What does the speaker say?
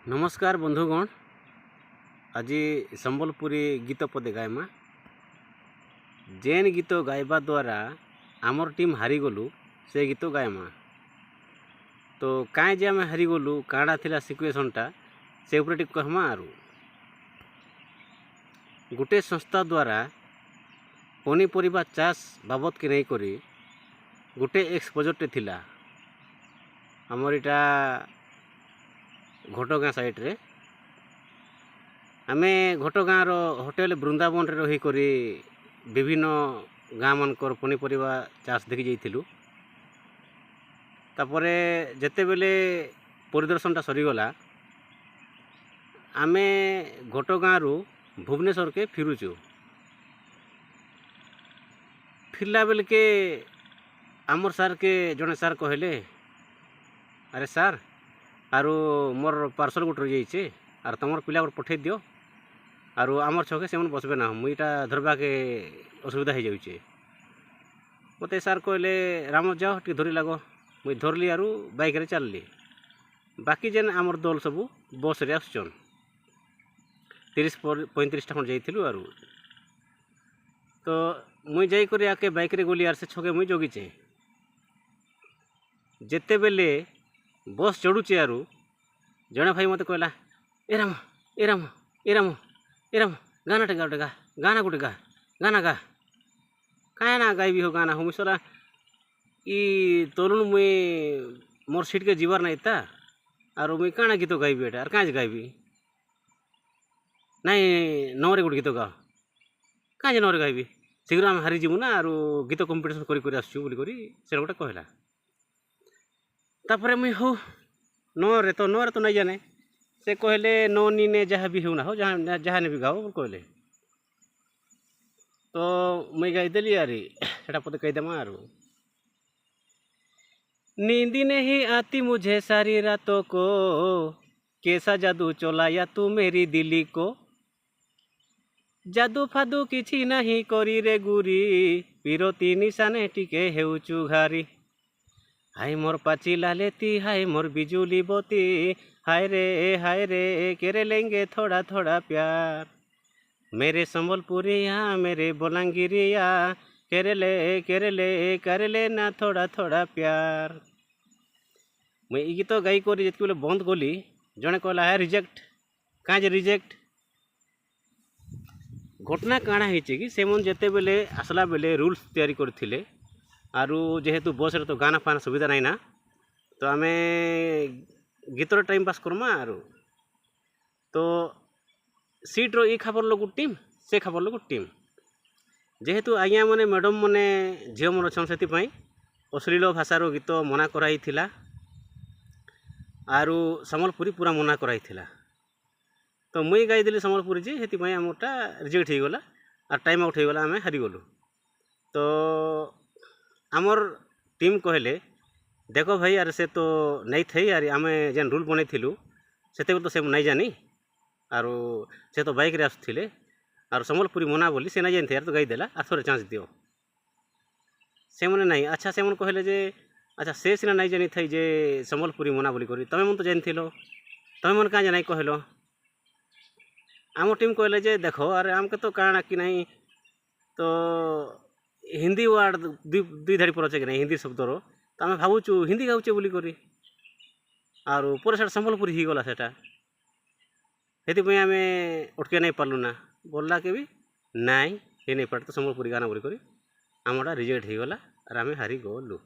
नमस्कार बंधुगण। आज संबलपुरी गीत पदे गायमा। जेन गीत गायबा द्वारा आमर टीम हारीगलु से गीत गायमा। तो कहीं जे आम हारीगलु काड़ा थिला सिचुएशनटा से उपरे टिक कहमा आरु गोटे संस्था द्वारा पनीपरिबा चाष बाबद के नहीं करी गोटे एक्सपोजरटे थिला आमर इटा घटगाँ साइड रे। आमे घटगाँ रो होटेल वृंदावन रे रही करी विभिन्न गाँ मानकर पनीपरिबा चाष देखि जाइथिलु। तापरे जेते बेले परिदर्शनटा सरीगला आमे घटगाँ रु भुवनेश्वर के फिरुचु। फिरला बेल के आमर सार के जड़े सार कहले, अरे सार आरु मोर पार्सल गोटे रही जाइए आर तुम पिला गोटे पठे दियो आरु आमर छके से बसबे ना मुईटा धरवा के असुविधा हो जाऊे। मत सार कहले राम जाओ टी धरी लग मुई धरली आरु बाइक रे चलली। बाकी जेन आमर दल सबू बस रे आसुचन 30-35 खंड जाइलु आरु तो मुई जाई करी आके बाइक रे गली आर से छके मुई जगीचे। जेते बेले बस चढ़ुचे आरु जड़े भाई मत कहला, ए राम ए राम ए राम ए राम गाना टे गा गाना गोटे गा गाना गा क्या ना गायबी हो गाना हो मिसला ई तरुण मुई मोर सीट के जीवार नहीं था आर मुई काना गीत गायबी एटा आर काज गायबी नहीं नवरे गोटे गीत गा काज नवरे गायबी शीघ्र आम हारी जीवु ना आरु गीत कंपिटिशन करी आसछु बोली करी से गोटे कहला। तापरे मुई हो नौरे तो नहीं जाने से कहले नौनी ने जहाँ भी हो ना हो जहाँ ने भी गाओ कहले तो मुई गाईदेली आरी सेटा पते कहीदेमा आरु नींद नहीं आती मुझे सारी रातों को कैसा जादू चलाया तू मेरी दिली को जादू फादू किछि नहीं करी रे गुरी पिरोती निशाने टिके हेउचु घारी हाय मोर पाची लालेती हाय मोर बिजुली बोती हाय रे केरे लेंगे थोड़ा थोड़ा प्यार मेरे संबलपुरिया मेरे बोलांगिरिया केरे ले कर लेना थोड़ा थोड़ा प्यार। मुई गीत गाई करी जितके बेले बंद गली जड़े कहला है रिजेक्ट काज रिजेक्ट घटना काଣା ହେଇଛି कि से मन जेते बेले आसला बेले रूल्स तैयारी करथिले आरु जेहेतु बस रे तो गाना फाना सुविधा नहीं ना तो आमे गीतर टाइम पास करमा आरु तो सीट रो ई खबर लोग टीम से खबर लोग टीम जेहेतु आज्ञा माने मैडम माने झील मन अच्छा से अश्लील भाषार गीत मना कराई थिला आरु संबलपुरी पूरा मना कराई थिला तो मुई गाईदेली संबलपुरी जे हेती आमरटा रिजेक्ट हो गला और टाइम आउट हो गला आमे हारी गलु। तो आमर टीम कहले देखो भाई यार से तो नहीं थी यार आम जेन रूल बन थिलु से तो से नहीं जानी आरो से तो बाइक रे आसुथिले आर संबलपुरी मना बोली से नहीं जानते यार तो गाईदेला आर थोड़े चांस दियो से मैंने नहीं। अच्छा से मन कहले जे अच्छा से सीना नहीं जानी थी जे संबलपुरी मना बोली करी तमें मन तो जानी तमें मन क्या नहीं कहलो आम टीम कहले जे देखो अरे आमके तो काଣା कि नहीं तो हिंदी वार्ड दुई धाड़ी पर अच्छे कि नहीं हिंदी शब्दर तो आम भावुचु हिंदी गाऊचे बोली करी आर पूरा से संबलपुरी ही गला सेटा हेती आम अटके नहीं पार्लु ना बोलला के भी नाई हे नहीं पार तो संबलपुरी गाना बोली करी आमटा रिजेक्ट हो गला आर आम हारी गलु।